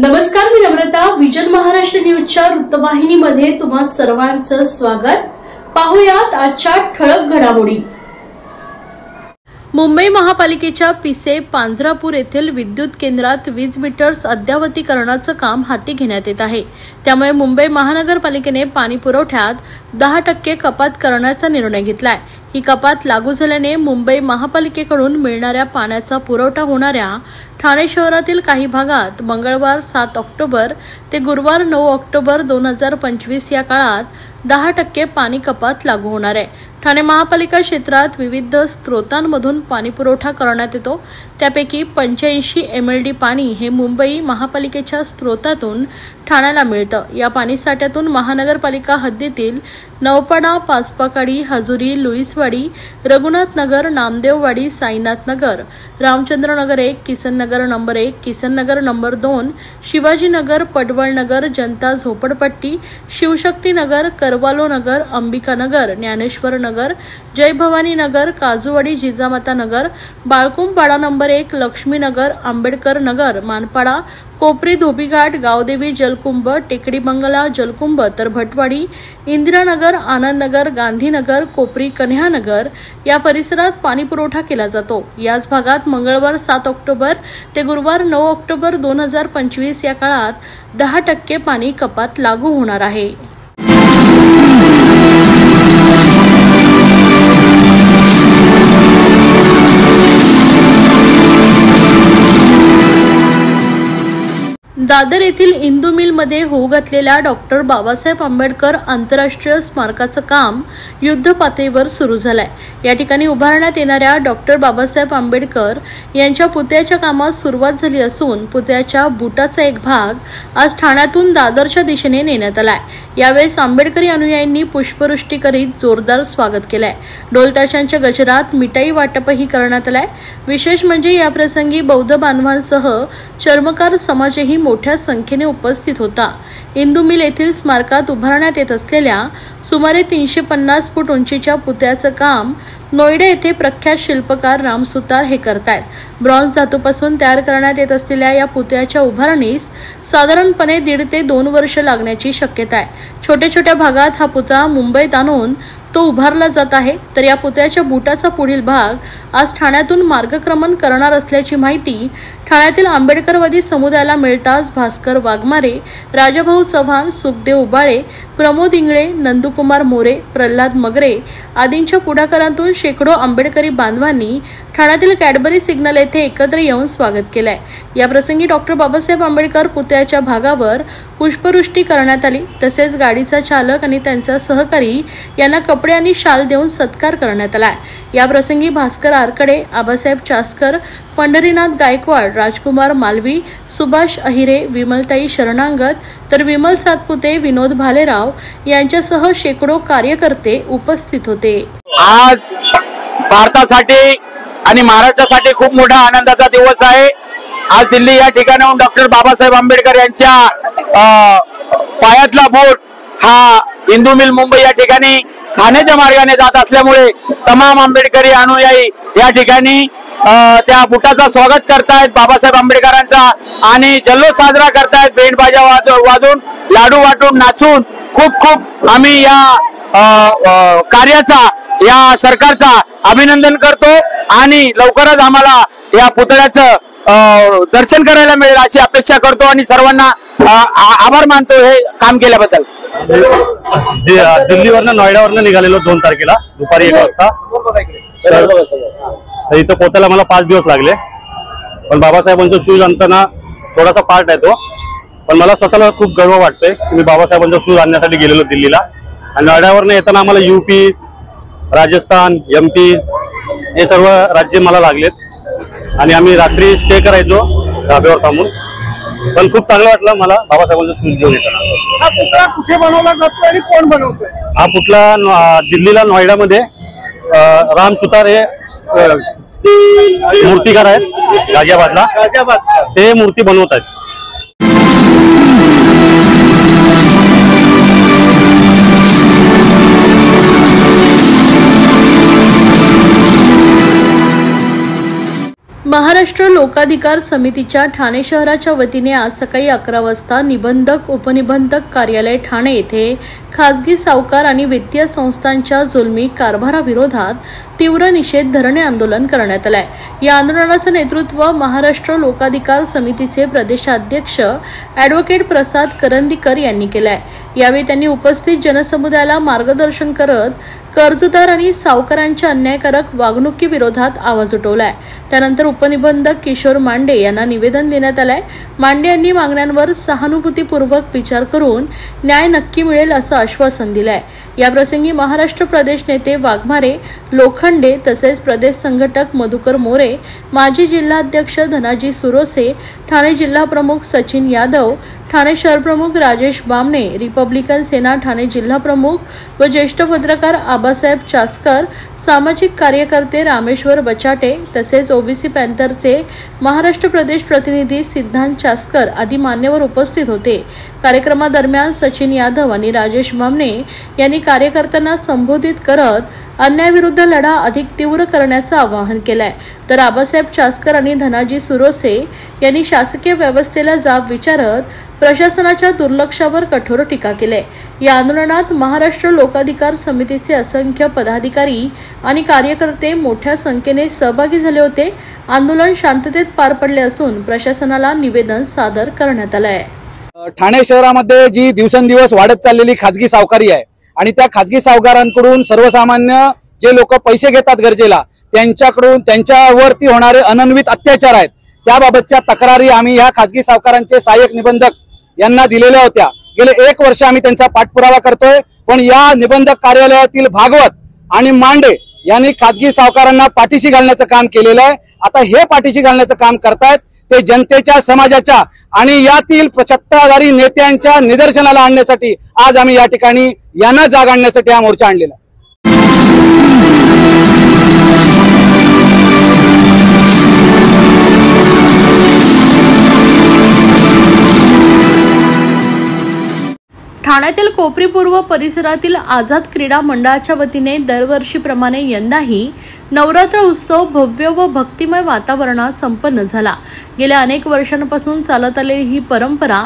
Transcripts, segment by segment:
नमस्कार, मी नम्रता. विजन महाराष्ट्र न्यूजच्या वृत्तवाहिनीमध्ये तुम्हा सर्वांचं स्वागत. पाहुयात आजच्या ठळक घडामोडी. मुंबई महापालिकेच्या पिसे पांजरापूर येथील विद्युत केंद्रात वीज मीटर्स अद्यावतीकरणाचं काम हाती घेण्यात येत आहे. त्यामुळे मुंबई महानगरपालिकेने पाणी पुरवठ्यात 10% कपात करण्याचा निर्णय घेतलाय. ही कपात लागू झाल्याने मुंबई महापालिकेकडून मिळणाऱ्या पाण्याचा पुरवठा होणाऱ्या ठाणे शहरातील काही भागात मंगळवार 7 ऑक्टोबर ते गुरुवार 9 ऑक्टोबर 2025 या काळात 10% पाणी कपात लागू होणार आहे. ठाणे महापालिका क्षेत्रात विविध स्रोतांमधून पाणी पुरवठा करण्यात येतो. त्यापैकी 85 MLD पाणी हे मुंबई महापालिकेच्या स्रोतातून ठाण्याला मिळतं. या पाणीसाठ्यातून महानगरपालिका हद्दीतील नवपाडा, पाचपाकाडी, हजुरी, लुईसवाडी, रघुनाथ नगर, नामदेववाडी, साईनाथ नगर, रामचंद्र नगर 1, किसन नगर नंबर 1, किसन नगर नंबर 2, शिवाजी नगर, पडवळ नगर, जनता झोपडपट्टी, शिवशक्ती नगर, करवालो नगर, अंबिका नगर, ज्ञानेश्वर नगर, जय भवानी नगर, काजूवाडी, जिजामाता नगर, बाळकुंपाडा नंबर 1, लक्ष्मी नगर, आंबेडकर नगर, मानपाडा, कोपरी, धोबीघाट, गावदेवी, जलकुंभ, टेकडी बंगला, जलकुंभ, तर भटवाडी, इंदिरानगर, आनंदनगर, गांधीनगर, कोपरी, कन्हानगर या परिसरात पाणी पुरवठा केला जातो. याच भागात मंगळवार 7 ऑक्टोबर ते गुरुवार 9 ऑक्टोबर 2025 या काळात 10% पाणी कपात लागू होणार आहे. दादर येथील इंदू मिलमध्ये होऊ घातलेल्या डॉक्टर बाबासाहेब आंबेडकर आंतरराष्ट्रीय स्मारकाचं काम युद्ध पातळीवर सुरू झालंय. या ठिकाणी उभारण्यात येणाऱ्या डॉक्टर बाबासाहेब आंबेडकर यांच्या पुतळ्याच्या कामात सुरुवात झाली असून पुतळ्याच्या बुटाचा एक भाग आज ठाण्यातून दादरच्या दिशेने नेण्यात आलाय. यावेळेस आंबेडकरी अनुयायींनी पुष्पवृष्टी करीत जोरदार स्वागत केलंय. ढोलताशांच्या गजरात मिठाई वाटपही करण्यात आलाय. विशेष म्हणजे या प्रसंगी बौद्ध बांधवांसह चर्मकार समाजही मोठ्या संख्येने उपस्थित होता. इंदू मिल येथील स्मारकात उभारण्यात येत असलेल्या सुमारे 350 फूट उंचीच्या पुतळ्याचं काम नोएडा येथे प्रख्यात शिल्पकार राम सुतार हे करतायत. ब्रॉन्झ धातूपासून तयार करण्यात येत असलेल्या या पुतळ्याच्या उभारणीस साधारणपणे 1.5 ते 2 वर्ष लागण्याची शक्यता आहे. छोट्या छोट्या भागात हा पुतळा मुंबईत आणून तो उभारला जात आहे. तर या पुतळ्याच्या बुटाचा पुढील भाग आज ठाण्यातून मार्गक्रमण करणार असल्याची माहिती ठाण्यातील आंबेडकरवादी समुदायाला मिळताच भास्कर वाघमारे, राजाभाऊ चव्हाण, सुखदेव उबाळे, प्रमोद इंगळे, नंदुकुमार मोरे, प्रल्हाद मगरे आदींच्या पुढाकारातून शेकडो आंबेडकरी बांधवांनी ठाण्यातील कॅडबरी सिग्नल येथे एकत्र येऊन स्वागत केलंय. या प्रसंगी डॉक्टर बाबासाहेब आंबेडकर पुतळ्याच्या भागावर पुष्पवृष्टी करण्यात आली. तसेच गाडीचा चालक आणि त्यांचा सहकारी यांना कपडे आणि शाल देऊन सत्कार करण्यात आलाय. या प्रसंगी भास्कर आरकडे, आबासाहेब चासकर, पंढरीनाथ गायकवाड, राजकुमार मालवी, सुभाष अहिरे, विमलताई शरणांगत, तर विमल सातपुते, विनोद भालेराव यांच्यासह शेकडो कार्यकर्ते उपस्थित होते. आज भारतासाठी आणि महाराष्ट्रासाठी खूप मोठा आनंदाचा दिवस आहे. आज दिल्ली या ठिकाणाहून डॉक्टर बाबासाहेब आंबेडकर यांच्या पायातला बोट हा इंदू मिल मुंबई या ठिकाणी ठाण्याच्या मार्गाने जात असल्यामुळे तमाम आंबेडकरी अनुयायी या ठिकाणी त्या बुटाचा स्वागत करतायत बाबासाहेब आंबेडकरांचा आणि जल्लोष साजरा करतायत. बेंड बाजा वाजवून, लाडू वाटून, नाचून खूप आम्ही या कार्याचा, या सरकारचा अभिनंदन करतो आणि लवकरच आम्हाला या पुतळ्याचं दर्शन करायला मिळेल अशी अपेक्षा करतो आणि सर्वांना आभार मानतो हे काम केल्याबद्दल. दिल्लीवरनं नोएडावरनं निघालेलो 2 तारखेला दुपारी 1 वाजता. इथं पोहोचायला मला 5 दिवस लागले. पण बाबासाहेबांचा शूज आणताना थोडासा पार्ट आहे तो, पण मला स्वतःला खूप गर्व वाटतोय की मी बाबासाहेबांचा शूज आणण्यासाठी गेलेलो दिल्लीला. आणि नोएडावरनं येताना आम्हाला UP, राजस्थान, MP हे सर्व राज्य मला लागलेत आणि आम्ही रात्री स्टे करायचो धाब्यावर थांबून. पण खूप चांगलं वाटलं मला बाबासाहेबांचा शूज घेऊन येताना. हा पुतळा कुठे बनवला जातो आणि कोण बनवतोय? हा पुतळा दिल्लीला नोएडामध्ये राम सुतार हे मूर्तिकार आहेत गाझियाबादला, ते मूर्ती बनवत आहेत. महाराष्ट्र लोकाधिकार समितीच्या ठाणे शहराच्या वतीने आज सकाळी 11 वाजता निबंधक उपनिबंधक कार्यालय ठाणे येथे खासगी सावकार आणि वित्तीय संस्थांच्या जुलमी कारभाराविरोधात तीव्र निषेध धरणे आंदोलन करण्यात आले। या आंदोलनाचे नेतृत्व महाराष्ट्र लोकाधिकार समितीचे प्रदेशाध्यक्ष ॲडव्होकेट प्रसाद करंदीकर यांनी केले आहे। यावेळी त्यांनी उपस्थित जनसमुदायाला मार्गदर्शन करत कर्जदार आणि सावकारांच्या अन्यायकारक वागणुकीविरोधात आवाज उठवलाय। त्यानंतर उपनिबंधक किशोर मांडे यांना निवेदन देण्यात आलंय। मांडे यांनी मागण्यांवर सहानुभूतीपूर्वक विचार करून न्याय नक्की मिळेल असं आश्वासन दिलंय। या प्रसंगी महाराष्ट्र प्रदेश नेते वाघमारे, लोखंडे तसेच प्रदेश संघटक मधुकर मोरे, माजी जिल्हाध्यक्ष धनाजी सुरोसे, ठाणे जिल्हा प्रमुख सचिन यादव, ठाणे शहर प्रमुख राजेश बामणे, रिपब्लिकन सेना ठाणे जिल्हा प्रमुख व ज्येष्ठ पत्रकार आबासाहेब चासकर, सामाजिक कार्यकर्ते रामेश्वर बचाटे तसेच ओबीसी पॅन्थरचे महाराष्ट्र प्रदेश प्रतिनिधी सिद्धांत चासकर आदी मान्यवर उपस्थित होते। कार्यक्रमादरम्यान सचिन यादव आणि राजेश बामणे यांनी कार्यकर्त्यांना संबोधित करत अन्यायाविरुद्ध लढा अधिक तीव्र करण्याचं आवाहन केलंय। तर आबासाहेब चासकर आणि धनाजी सुरोसे यांनी शासकीय व्यवस्थेला जाब विचारत प्रशासनाच्या दुर्लक्षावर कठोर टीका केली। या आंदोलनात महाराष्ट्र लोकाधिकार समितीचे असंख्य पदाधिकारी आणि कार्यकर्ते मोठ्या संख्येने सहभागी झाले होते। आंदोलन शांततेत पार पडले असून प्रशासनाला निवेदन सादर करण्यात आले आहे। ठाणे शहरामध्ये जी दिवसेंदिवस वाढत चाललेली खाजगी सावकारी आहे आणि त्या खाजगी सावकारांकडून सर्वसामान्य जे लोक पैसे घेतात गरजेला त्यांच्याकडून त्यांच्यावरती होणारे अनन्वित अत्याचार आहेत त्याबाबतच्या तक्रारी आम्ही या खाजगी सावकारांचे सहाय्यक निबंधक यांना दिलेल्या होत्या। गेले 1 वर्ष आम्ही त्यांचा पाठपुरावा करतोय, पण या निबंधक कार्यालयातील भागवत आणि मांडे यांनी खाजगी सावकारांना पाठीशी घालण्याचं काम केलेलं आहे। आता हे पाठीशी घालण्याचं काम करतायत ते जनतेच्या, समाजाच्या आणि यातील सत्ताधारी नेत्यांच्या निदर्शनाला आणण्यासाठी आज आम्ही या ठिकाणी यांना जाग आणण्यासाठी हा मोर्चा आणलेला। ठाण्यातील कोपरी पूर्व परिसरातील आझाद क्रीडा मंडळाच्या वतीने दरवर्षीप्रमाणे यंदाही नवरात्र उत्सव भव्य व भक्तिमय वातावरणात संपन्न झाला। गेल्या अनेक वर्षांपासून चालत आलेली ही परंपरा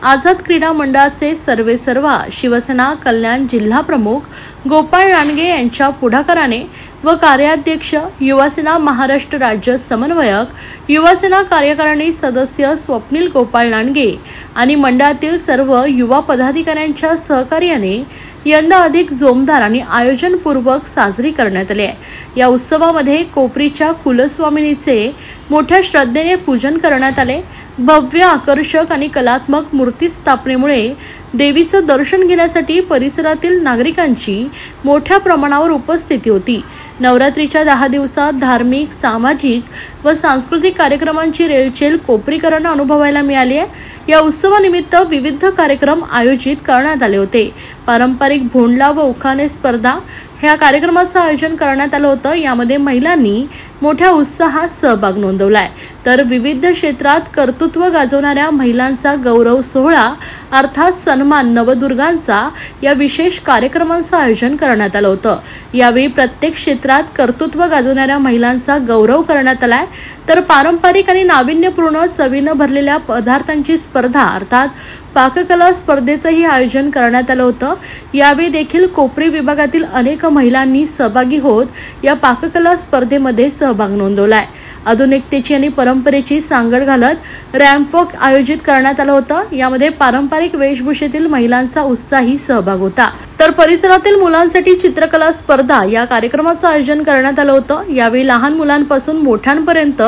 आझाद क्रीडा मंडळाचे सर्वेसर्वा शिवसेना कल्याण जिल्हा प्रमुख गोपाळ लांडगे यांच्या पुढाकाराने व कार्याध्यक्ष युवासेना महाराष्ट्र राज्य समन्वयक, युवासेना कार्यकारिणी सदस्य स्वप्नील गोपाळ लांडगे आणि मंडळातील सर्व युवा पदाधिकाऱ्यांच्या सहकार्याने यंदा अधिक जोमदार आणि आयोजनपूर्वक साजरी करण्यात आली आहे। या उत्सवामध्ये कोपरीच्या कुलस्वामिनीचे मोठ्या श्रद्धेने पूजन करण्यात आले। भव्य, आकर्षक आणि कलात्मक मूर्ती स्थापनेमुळे देवीचं दर्शन घेण्यासाठी परिसरातील नागरिकांची मोठ्या प्रमाणावर उपस्थिती होती। नवरात्रीच्या 10 दिवसात धार्मिक, सामाजिक व सांस्कृतिक कार्यक्रमांची रेलचेल कोपरीकरांना अनुभवायला मिळाली आहे। या उत्सवानिमित्त विविध कार्यक्रम आयोजित करण्यात आले होते। पारंपरिक भोंडला व उखाणे स्पर्धा ह्या कार्यक्रमाचं आयोजन करण्यात आलं होतं। यामध्ये महिलांनी मोठ्या उत्साहात सहभाग नोंदवलाय। तर विविध क्षेत्रात कर्तृत्व गाजवणाऱ्या महिलांचा गौरव सोहळा अर्थात सन्मान नवदुर्गांचा या विशेष कार्यक्रमांचं आयोजन करण्यात आलं होतं। यावेळी प्रत्येक क्षेत्रात कर्तृत्व गाजवणाऱ्या महिलांचा गौरव करण्यात आलाय। तर पारंपरिक आणि नाविन्यपूर्ण चवीनं भरलेल्या पदार्थांची स्पर्धा अर्थात पाककला स्पर्धेचंही आयोजन करण्यात आलं होतं। यावेळी देखील कोपरी विभागातील अनेक महिलांनी सहभागी होत या पाककला स्पर्धेमध्ये सहभाग नोंदवलाय। आधुनिकतेची आणि परंपरेची सांगड घालत रॅम्प वॉक आयोजित करण्यात आलं होतं। यामध्ये पारंपरिक वेशभूषेतील महिलांचा उत्साही सहभाग होता। तर परिसरातील मुलांसाठी चित्रकला स्पर्धा या कार्यक्रमाचं आयोजन करण्यात आलं होतं। यावेळी लहान मुलांपासून मोठ्यांपर्यंत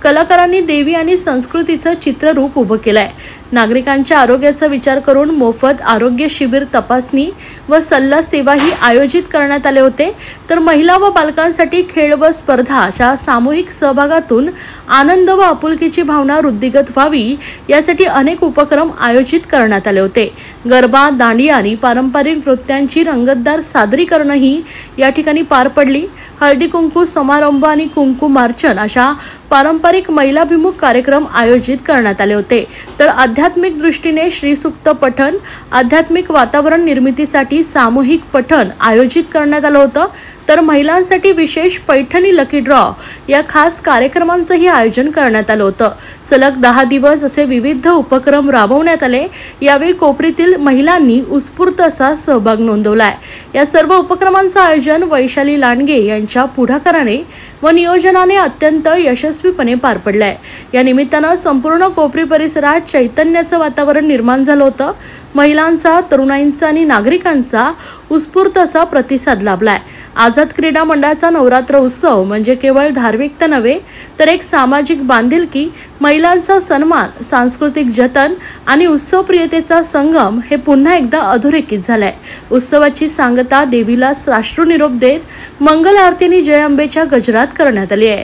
कलाकारांनी देवी आणि संस्कृतीचं चित्ररूप उभं केलंय। नागरिकांच्या आरोग्याचा विचार करून मोफत आरोग्य शिबिर, तपासणी व सल्ला सेवाही आयोजित करण्यात आले होते। तर महिला व बालकांसाठी खेळ व स्पर्धा अशा सामूहिक सहभागातून आनंद व आपुलकीची भावना वृद्धिंगत व्हावी यासाठी अनेक उपक्रम आयोजित करण्यात आले होते। गरबा, दांडिया आणि पारंपरिक नृत्यांची रंगतदार सादरीकरणही या ठिकाणी पार पडली। हळदी कुंकू समारंभ आणि कुंकुमार्चन अशा पारंपरिक महिलाभिमुख कार्यक्रम आयोजित करण्यात आले होते। तर आध्यात्मिक दृष्टीने श्रीसूक्त पठण, आध्यात्मिक वातावरण निर्मितीसाठी सामूहिक पठण आयोजित करण्यात आलं होतं। तर महिलांसाठी विशेष पैठणी लकी ड्रॉ या खास कार्यक्रमांचंही आयोजन करण्यात आलं होतं. सलग 10 दिवस असे विविध उपक्रम राबवण्यात आले. यावेळी कोपरीतील महिलांनी उत्स्फूर्त असा सहभाग नोंदवलाय. या सर्व उपक्रमांचं आयोजन वैशाली लांडगे यांच्या पुढाकाराने व नियोजनाने अत्यंत यशस्वीपणे पार पडलंय. या निमित्तानं संपूर्ण कोपरी परिसरात चैतन्याचं वातावरण निर्माण झालं होतं. महिलांचा, तरुणाईंचा आणि नागरिकांचा उत्स्फूर्त असा प्रतिसाद लाभलाय. आझाद क्रीडा मंडळाचा नवरात्र उत्सव म्हणजे केवळ धार्मिकता नव्हे तर एक सामाजिक बांधिलकी, महिलांचा सन्मान, सांस्कृतिक जतन आणि उत्सवप्रियतेचा संगम हे पुन्हा एकदा अधोरेखित झालाय. उत्सवाची सांगता देवीला साष्टू निरोप देत मंगल आरतीने जय अंबेच्या गजरात करण्यात आली आहे.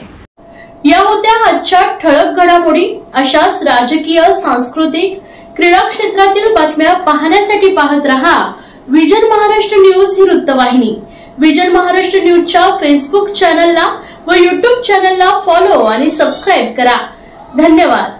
या होत्या आजच्या ठळक घडामोडी. अशाच राजकीय, सांस्कृतिक, क्रीडा क्षेत्रातील बातम्या पाहण्यासाठी पाहत रहा विजन महाराष्ट्र न्यूज ही वृत्तवाहिनी. विजन महाराष्ट्र न्यूजच्या फेसबुक चॅनलला व युट्यूब चॅनलला फॉलो आणि सबस्क्राईब करा. धन्यवाद.